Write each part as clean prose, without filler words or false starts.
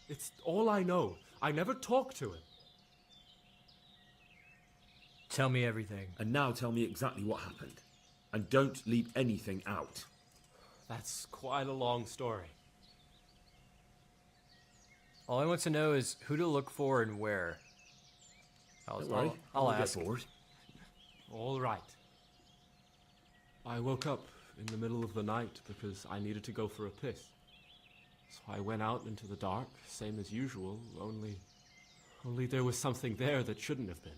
It's all I know. I never talked to him. Tell me everything. And now tell me exactly what happened. And don't leave anything out. That's quite a long story. All I want to know is who to look for and where. I'll ask. Get bored. All right. I woke up in the middle of the night because I needed to go for a piss. So I went out into the dark, same as usual, only there was something there that shouldn't have been.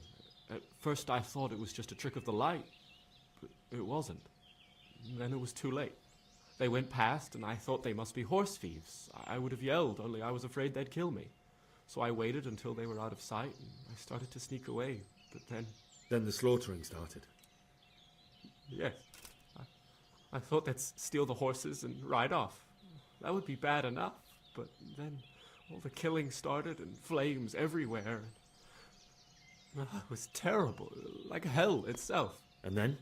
At first I thought it was just a trick of the light, but it wasn't. Then it was too late. They went past and I thought they must be horse thieves. I would have yelled, only I was afraid they'd kill me. So I waited until they were out of sight and I started to sneak away, but then... Then the slaughtering started. Yes. I thought they'd steal the horses and ride off. That would be bad enough, but then all the killing started and flames everywhere. It was terrible, like hell itself. And then?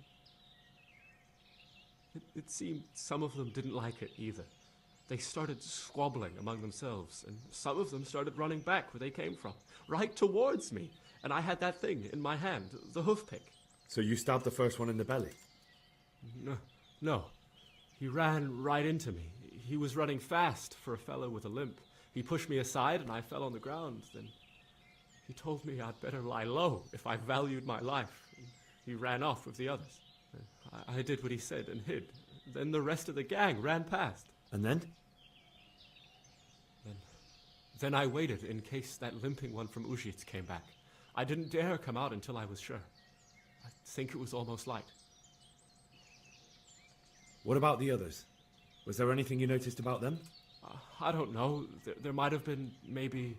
It seemed some of them didn't like it either. They started squabbling among themselves, and some of them started running back where they came from, right towards me. And I had that thing in my hand, the hoof pick. So you stabbed the first one in the belly? No. He ran right into me. He was running fast for a fellow with a limp. He pushed me aside and I fell on the ground. Then he told me I'd better lie low if I valued my life. He ran off with the others. I did what he said and hid. Then the rest of the gang ran past. And then? Then I waited in case that limping one from Ujits came back. I didn't dare come out until I was sure. I think it was almost light. What about the others? Was there anything you noticed about them? I don't know. There might have been maybe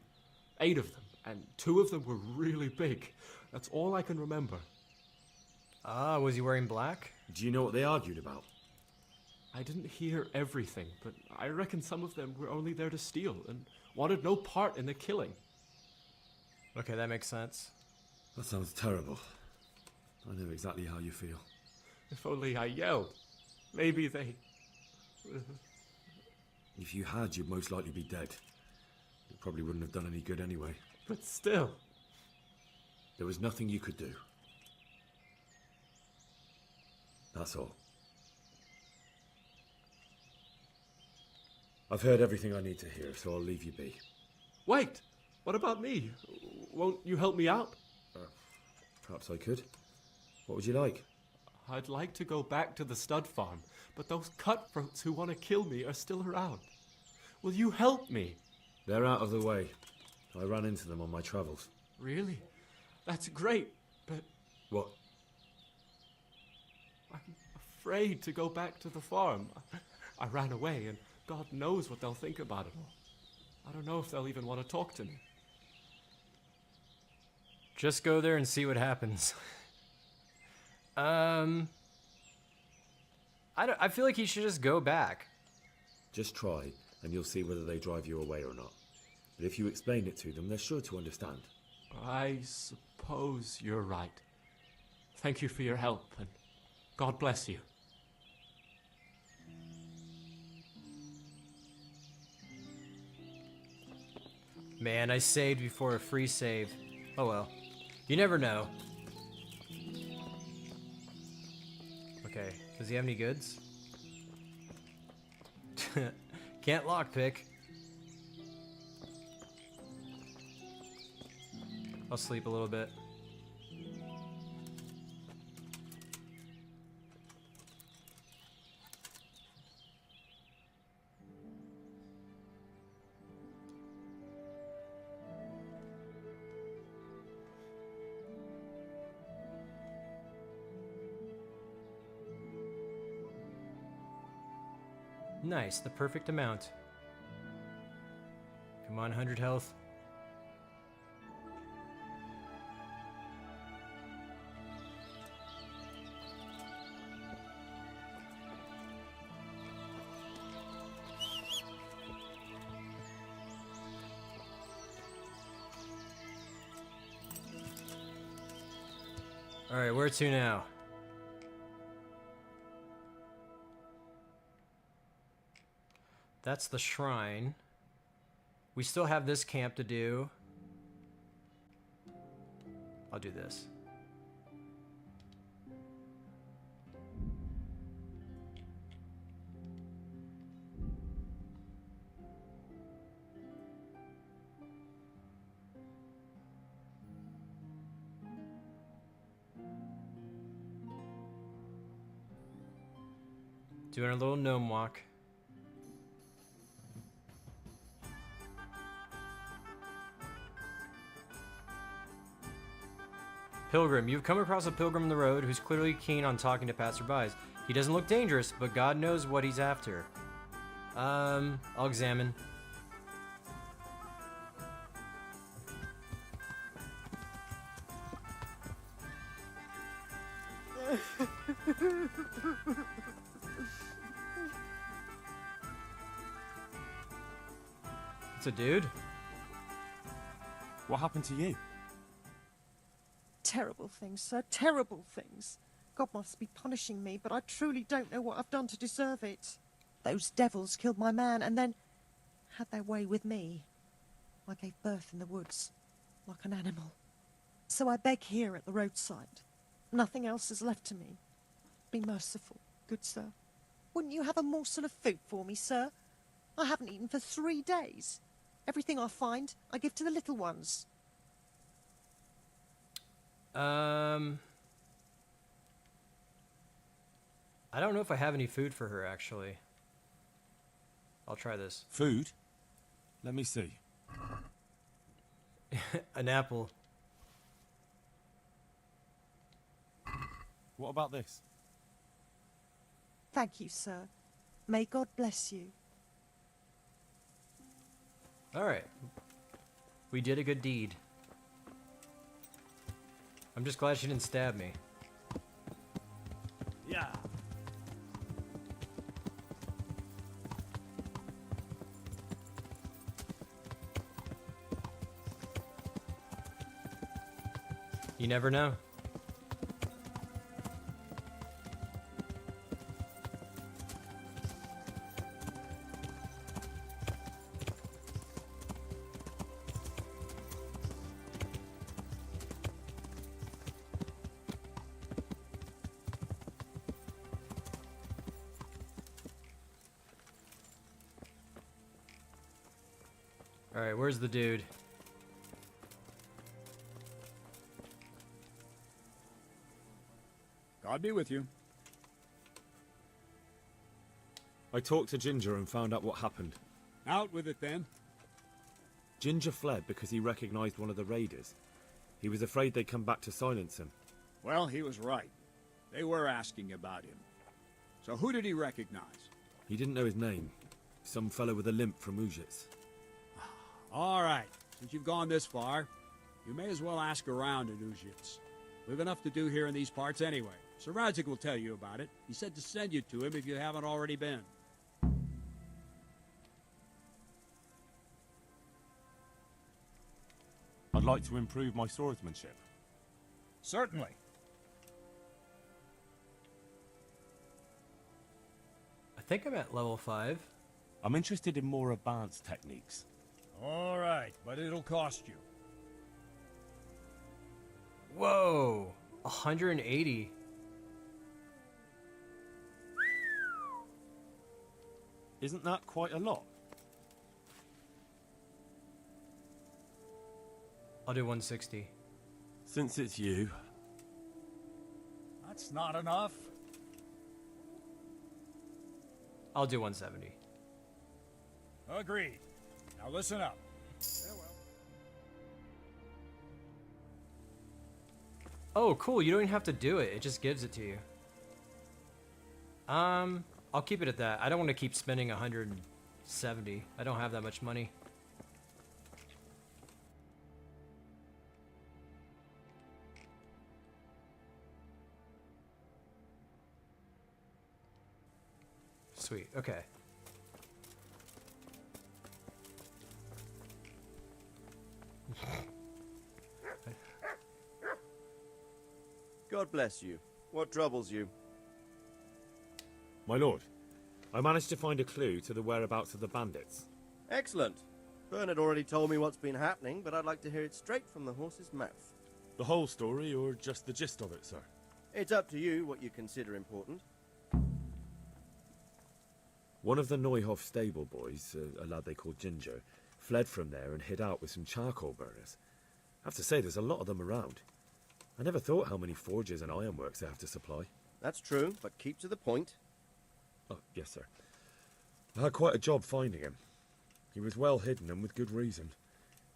8 of them, and 2 of them were really big. That's all I can remember. Ah, was he wearing black? Do you know what they argued about? I didn't hear everything, but I reckon some of them were only there to steal and wanted no part in the killing. Okay, that makes sense. That sounds terrible. I know exactly how you feel. If only I yelled. Maybe they... If you had, you'd most likely be dead. It probably wouldn't have done any good anyway. But still... There was nothing you could do. That's all. I've heard everything I need to hear, so I'll leave you be. Wait! What about me? Won't you help me out? Perhaps I could. What would you like? I'd like to go back to the stud farm, but those cutthroats who want to kill me are still around. Will you help me? They're out of the way. I ran into them on my travels. Really? That's great, but What? I'm afraid to go back to the farm. I ran away, and God knows what they'll think about it all. I don't know if they'll even want to talk to me. Just go there and see what happens. I feel like he should just go back. Just try, and you'll see whether they drive you away or not. But if you explain it to them, they're sure to understand. I suppose you're right. Thank you for your help, and God bless you. Man, I saved before a free save. Oh well. You never know. Okay, does he have any goods? Can't lockpick. I'll sleep a little bit. Nice, the perfect amount. Come on, 100 health. Alright, where to now? That's the shrine. We still have this camp to do. I'll do this. Doing a little gnome walk. Pilgrim. You've come across a pilgrim on the road who's clearly keen on talking to passerbys. He doesn't look dangerous, but God knows what he's after. I'll examine. It's a dude. What happened to you? Terrible things, sir, terrible things. God must be punishing me, but I truly don't know what I've done to deserve it. Those devils killed my man and then had their way with me. I gave birth in the woods, like an animal. So I beg here at the roadside. Nothing else is left to me. Be merciful, good sir. Wouldn't you have a morsel of food for me, sir? I haven't eaten for 3 days. Everything I find, I give to the little ones. I don't know if I have any food for her, actually. I'll try this. Food? Let me see. An apple. What about this? Thank you, sir. May God bless you. Alright. We did a good deed. I'm just glad she didn't stab me. Yeah. You never know. Alright, where's the dude? God be with you. I talked to Ginger and found out what happened. Out with it then. Ginger fled because he recognized one of the raiders. He was afraid they'd come back to silence him. Well, he was right. They were asking about him. So who did he recognize? He didn't know his name. Some fellow with a limp from Ujits. All right. Since you've gone this far, you may as well ask around at Ujits. We've enough to do here in these parts anyway. Sir Radzik will tell you about it. He said to send you to him if you haven't already been. I'd like to improve my swordsmanship. Certainly. I think I'm at level 5. I'm interested in more advanced techniques. All right, but it'll cost you. Whoa! 180. Isn't that quite a lot? I'll do 160. Since it's you. That's not enough. I'll do 170. Agreed. Now listen up. Farewell. Oh, cool. You don't even have to do it. It just gives it to you. I'll keep it at that. I don't want to keep spending 170. I don't have that much money. Sweet. Okay. God bless you. What troubles you? My lord, I managed to find a clue to the whereabouts of the bandits. Excellent. Bernard already told me what's been happening, but I'd like to hear it straight from the horse's mouth. The whole story, or just the gist of it, sir? It's up to you what you consider important. One of the Neuhoff stable boys, a lad they called Ginger, fled from there and hid out with some charcoal burners. I have to say, there's a lot of them around. I never thought how many forges and ironworks they have to supply. That's true, but keep to the point. Oh, yes, sir. I had quite a job finding him. He was well hidden and with good reason.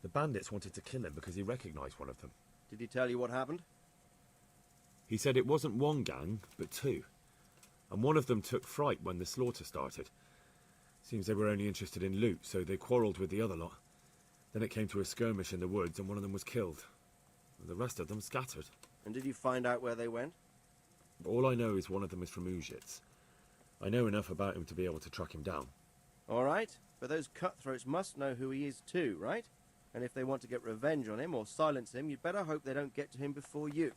The bandits wanted to kill him because he recognized one of them. Did he tell you what happened? He said it wasn't one gang, but two. And one of them took fright when the slaughter started. Seems they were only interested in loot, so they quarrelled with the other lot. Then it came to a skirmish in the woods and one of them was killed. And the rest of them scattered. And did you find out where they went? All I know is one of them is from Uzhitz. I know enough about him to be able to track him down. All right, but those cutthroats must know who he is too, right? And if they want to get revenge on him or silence him, you'd better hope they don't get to him before you.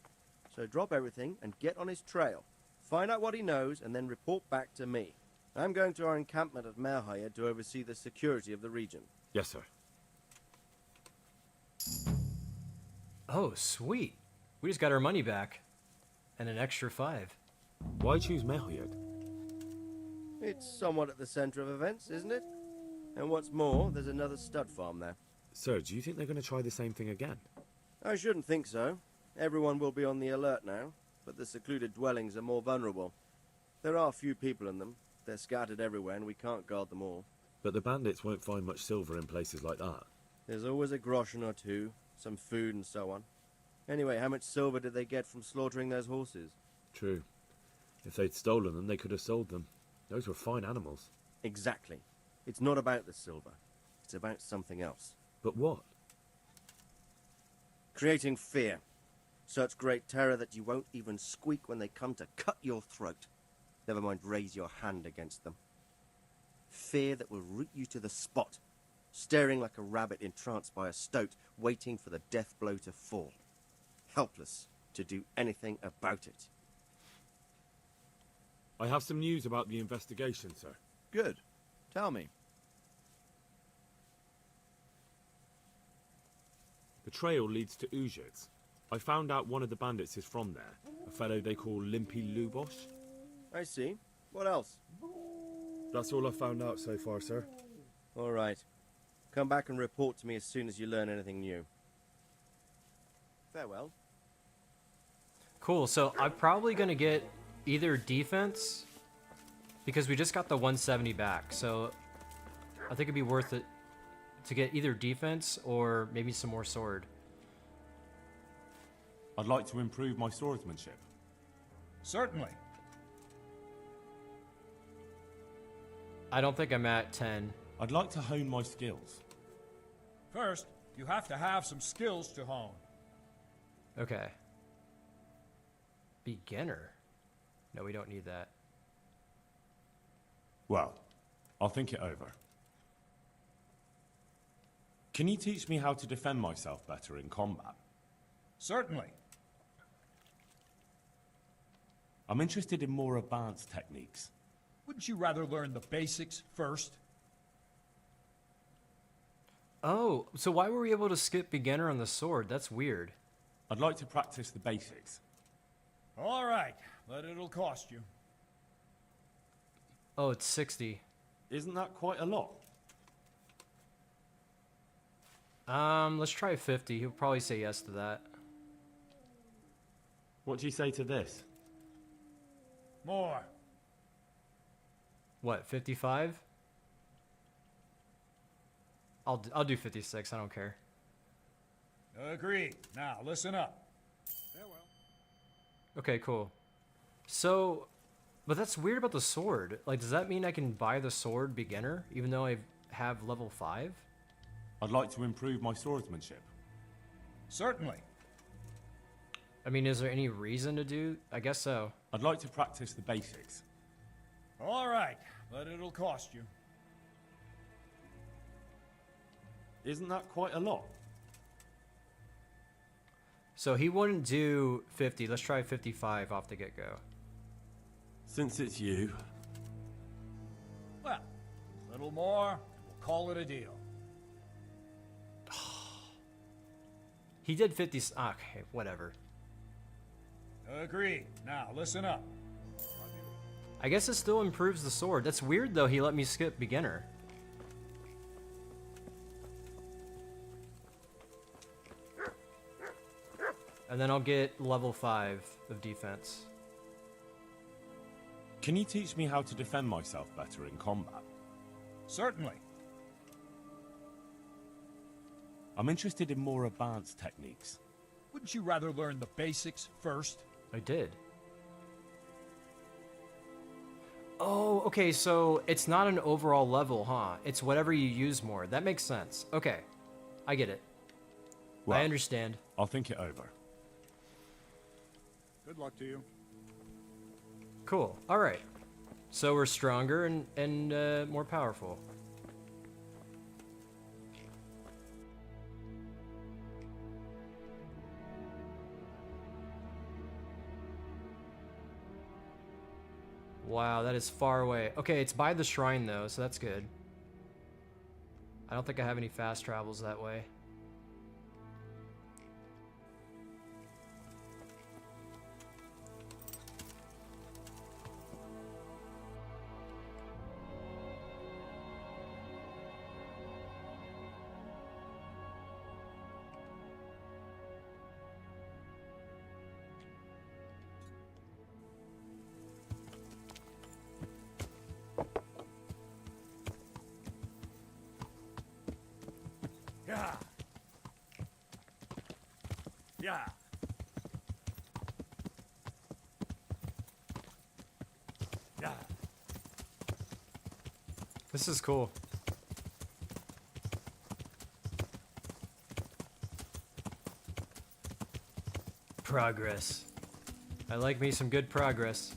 So drop everything and get on his trail. Find out what he knows and then report back to me. I'm going to our encampment at Merhaya to oversee the security of the region. Yes, sir. Oh, sweet. We just got our money back. And an extra 5. Why choose Merhaya? It's somewhat at the centre of events, isn't it? And what's more, there's another stud farm there. Sir, do you think they're going to try the same thing again? I shouldn't think so. Everyone will be on the alert now, but the secluded dwellings are more vulnerable. There are few people in them. They're scattered everywhere and we can't guard them all. But the bandits won't find much silver in places like that. There's always a groschen or two, some food and so on. Anyway, how much silver did they get from slaughtering those horses? True. If they'd stolen them, they could have sold them. Those were fine animals. Exactly. It's not about the silver. It's about something else. But what? Creating fear. Such great terror that you won't even squeak when they come to cut your throat. Never mind raise your hand against them. Fear that will root you to the spot, staring like a rabbit entranced by a stoat, waiting for the death blow to fall. Helpless to do anything about it. I have some news about the investigation, sir. Good. Tell me. The trail leads to Uzhitz. I found out one of the bandits is from there, a fellow they call Limpy Lubosh. I see. What else? That's all I found out so far, sir. All right. Come back and report to me as soon as you learn anything new. Farewell. Cool, so I'm probably going to get either defense, because we just got the 170 back, so I think it'd be worth it to get either defense or maybe some more sword. I'd like to improve my swordsmanship. Certainly. I don't think I'm at 10. I'd like to hone my skills. First, you have to have some skills to hone. Okay. Beginner. No, we don't need that. Well, I'll think it over. Can you teach me how to defend myself better in combat? Certainly. I'm interested in more advanced techniques. Wouldn't you rather learn the basics first? Oh, so why were we able to skip beginner on the sword? That's weird. I'd like to practice the basics. All right, but it'll cost you. Oh, it's 60. Isn't that quite a lot? Let's try 50. He'll probably say yes to that. What do you say to this? More. What, 55? I'll do 56. I don't care. Agreed. Now, listen up. Farewell. Okay, cool. So, but that's weird about the sword. Like, does that mean I can buy the sword beginner, even though I have level 5? I'd like to improve my swordsmanship. Certainly. I mean, is there any reason to do? I guess so. I'd like to practice the basics. All right, but it'll cost you. Isn't that quite a lot? So he wouldn't do 50. Let's try 55 off the get-go. Since it's you, Well, a little more, and we'll call it a deal. He did 50. Okay, whatever. Agreed. Now, listen up. I guess it still improves the sword. That's weird, though. He let me skip beginner. And then I'll get level 5 of defense. Can you teach me how to defend myself better in combat? Certainly. I'm interested in more advanced techniques. Wouldn't you rather learn the basics first? I did. Oh, okay, so it's not an overall level, huh? It's whatever you use more. That makes sense. Okay, I get it. Well, I understand. I'll think it over. Good luck to you. Cool. All right. So we're stronger and more powerful. Wow, that is far away. Okay, it's by the shrine though, so that's good. I don't think I have any fast travels that way. Yeah. Yeah. Yeah. This is cool. Progress. I like me some good progress.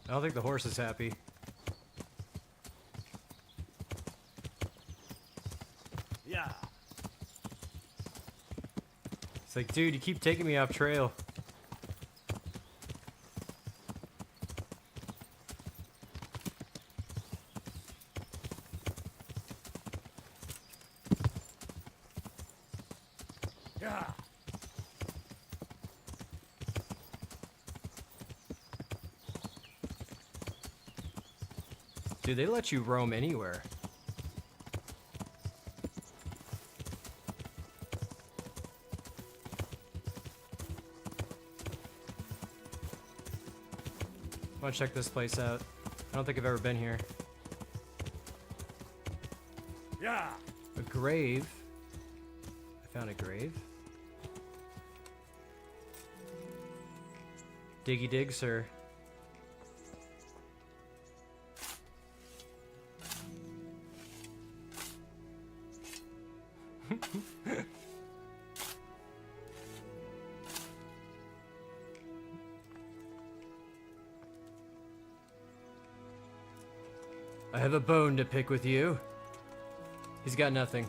I don't think the horse is happy. Yeah. It's like, dude, you keep taking me off trail. Yeah. Dude, they let you roam anywhere. I want to check this place out. I don't think I've ever been here. Yeah. A grave. I found a grave. Diggy dig, sir. I have a bone to pick with you. He's got nothing.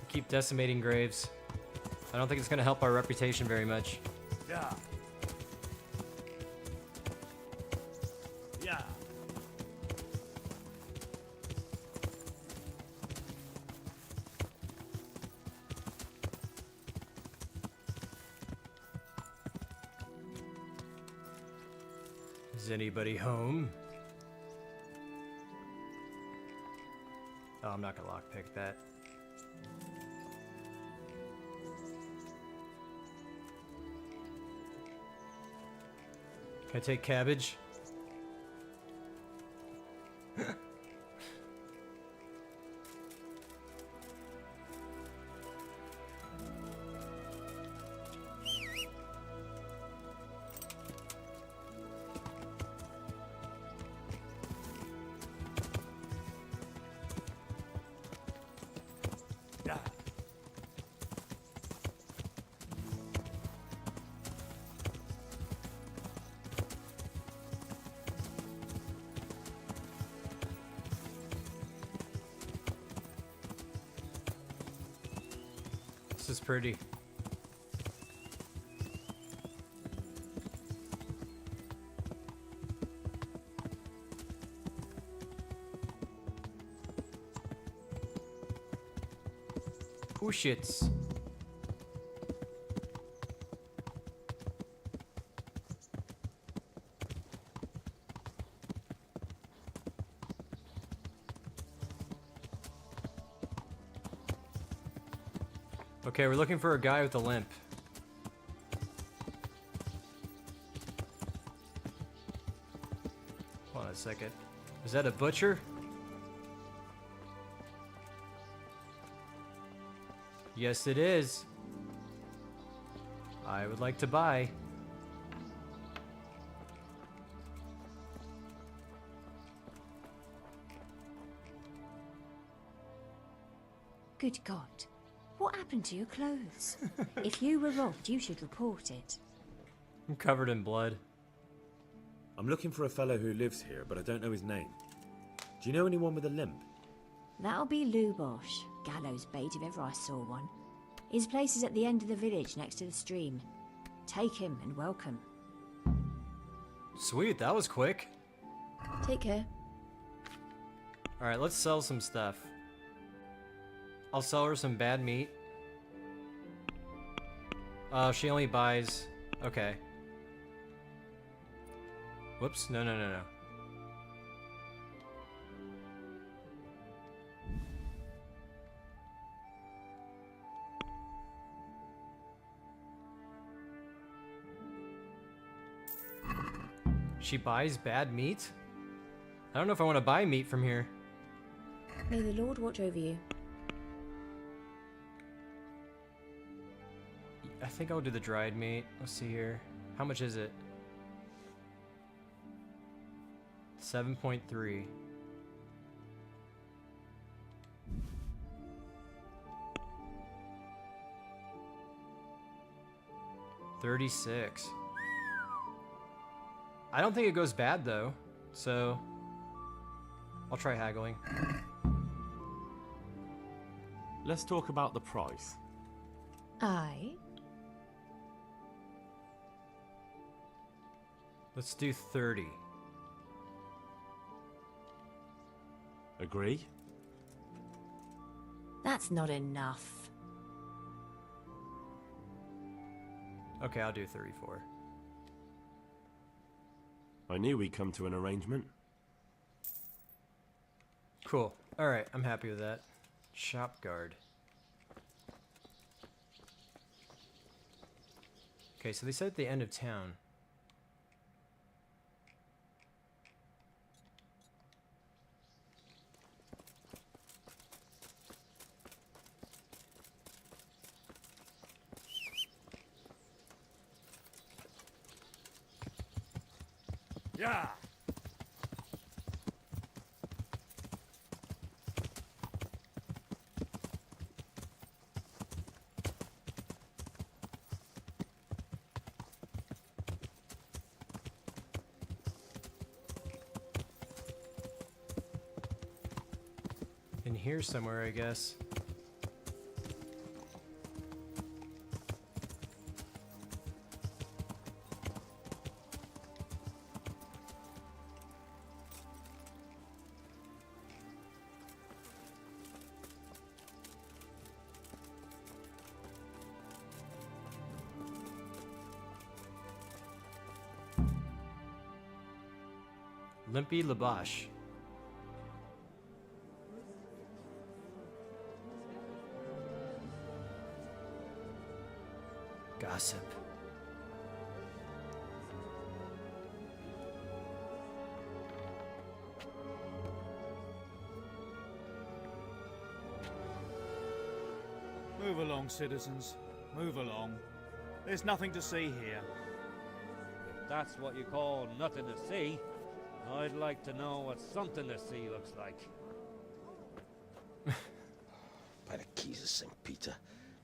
Keep decimating graves. I don't think it's gonna help our reputation very much. Yeah. Yeah. Is anybody home? Oh, I'm not gonna lockpick that. Can I take cabbage? Yeah. This is pretty. Oh shits. Okay, we're looking for a guy with a limp. Hold on a second. Is that a butcher? Yes, it is. I would like to buy. Good God. What happened to your clothes? If you were robbed, you should report it. I'm covered in blood. I'm looking for a fellow who lives here, but I don't know his name. Do you know anyone with a limp? That'll be Lubosh, gallows bait if ever I saw one. His place is at the end of the village next to the stream. Take him and welcome. Sweet, that was quick. Take care. Alright, let's sell some stuff. I'll sell her some bad meat. Oh, she only buys... Okay. Whoops, no. She buys bad meat? I don't know if I want to buy meat from here. May the Lord watch over you. I think I'll do the dried meat. Let's see here. How much is it? 7.3. $36. I don't think it goes bad though, so I'll try haggling. Let's talk about the price. Aye. Let's do 30. Agree? That's not enough. Okay, I'll do 34. I knew we'd come to an arrangement. Cool. Alright, I'm happy with that. Shop guard. Okay, so they said at the end of town. Yeah. In here somewhere, I guess. Limpy Labash. Gossip. Move along, citizens. Move along. There's nothing to see here. If that's what you call nothing to see, I'd like to know what something to see looks like. By the keys of St. Peter,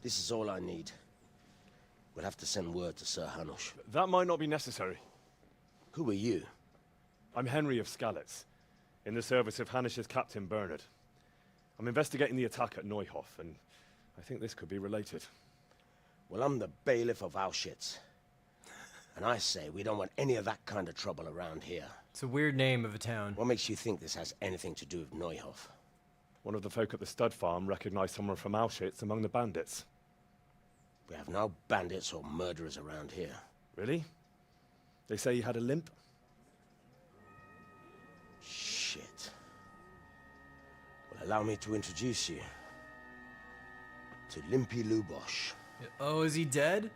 this is all I need. We'll have to send word to Sir Hanush. That might not be necessary. Who are you? I'm Henry of Skalitz, in the service of Hanush's Captain Bernard. I'm investigating the attack at Neuhof, and I think this could be related. Well, I'm the bailiff of Auschwitz. And I say we don't want any of that kind of trouble around here. It's a weird name of a town. What makes you think this has anything to do with Neuhof? One of the folk at the stud farm recognized someone from Auschwitz among the bandits. We have no bandits or murderers around here. Really? They say he had a limp? Shit. Well, allow me to introduce you to Limpy Lubosh. Oh, is he dead?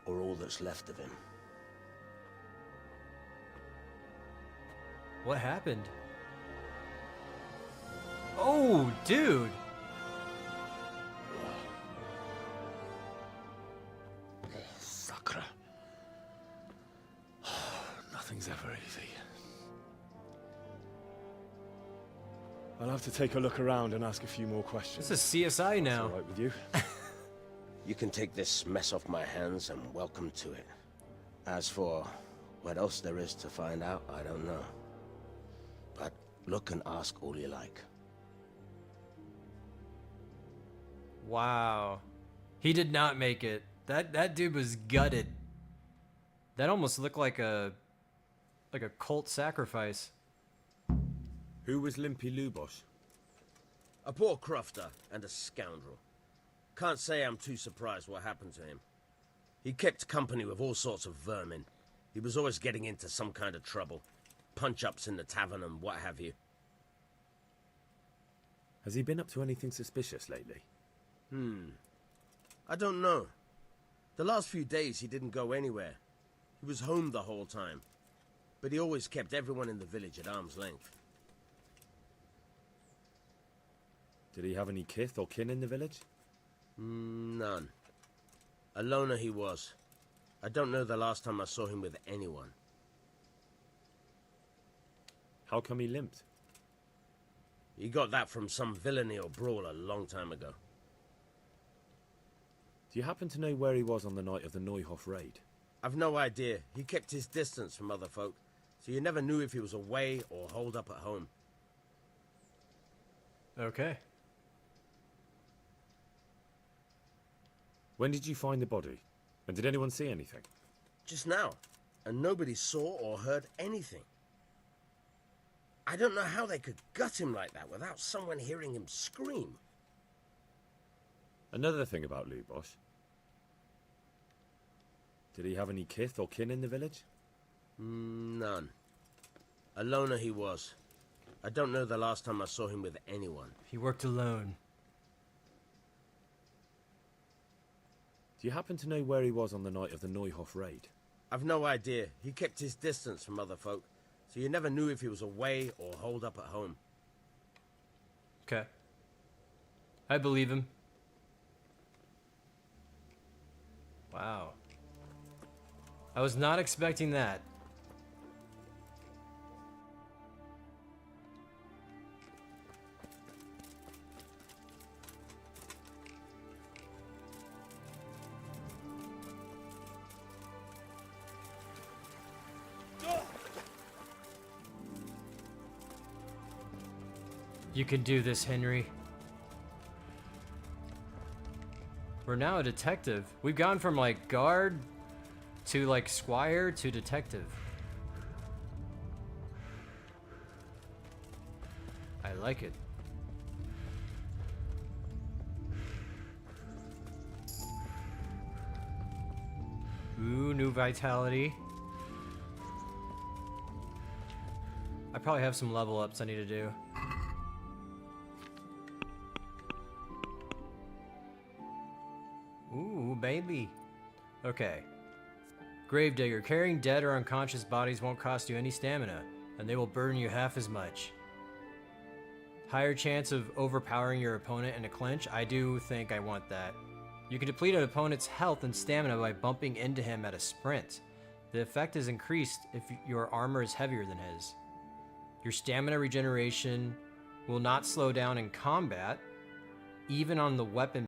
Or all that's left of him. What happened? Oh, dude! Sacre. Nothing's ever easy. I'll have to take a look around and ask a few more questions. This is CSI now. All right with you? You can take this mess off my hands and welcome to it. As for what else there is to find out, I don't know. But look and ask all you like. Wow. He did not make it. That dude was gutted. That almost looked like a cult sacrifice. Who was Limpy Lubosh? A poor crofter and a scoundrel. Can't say I'm too surprised what happened to him. He kept company with all sorts of vermin. He was always getting into some kind of trouble. Punch-ups in the tavern and what have you. Has he been up to anything suspicious lately? I don't know. The last few days he didn't go anywhere. He was home the whole time. But he always kept everyone in the village at arm's length. Did he have any kith or kin in the village? None. A loner he was. I don't know the last time I saw him with anyone. How come he limped? He got that from some villainy or brawl a long time ago. Do you happen to know where he was on the night of the Neuhof raid? I've no idea. He kept his distance from other folk, so you never knew if he was away or holed up at home. Okay. When did you find the body? And did anyone see anything? Just now, and nobody saw or heard anything. I don't know how they could gut him like that without someone hearing him scream. Another thing about Lubosh. Did he have any kith or kin in the village? None. A loner he was. I don't know the last time I saw him with anyone. He worked alone. Do you happen to know where he was on the night of the Neuhof raid? I've no idea. He kept his distance from other folk, so you never knew if he was away or holed up at home. Okay. I believe him. Wow. I was not expecting that. You can do this, Henry. We're now a detective. We've gone from like guard to like squire to detective. I like it. Ooh, new vitality. I probably have some level ups I need to do. Ooh, baby. Okay. Gravedigger. Carrying dead or unconscious bodies won't cost you any stamina, and they will burn you half as much. Higher chance of overpowering your opponent in a clinch. I do think I want that. You can deplete an opponent's health and stamina by bumping into him at a sprint. The effect is increased if your armor is heavier than his. Your stamina regeneration will not slow down in combat, even on the weapon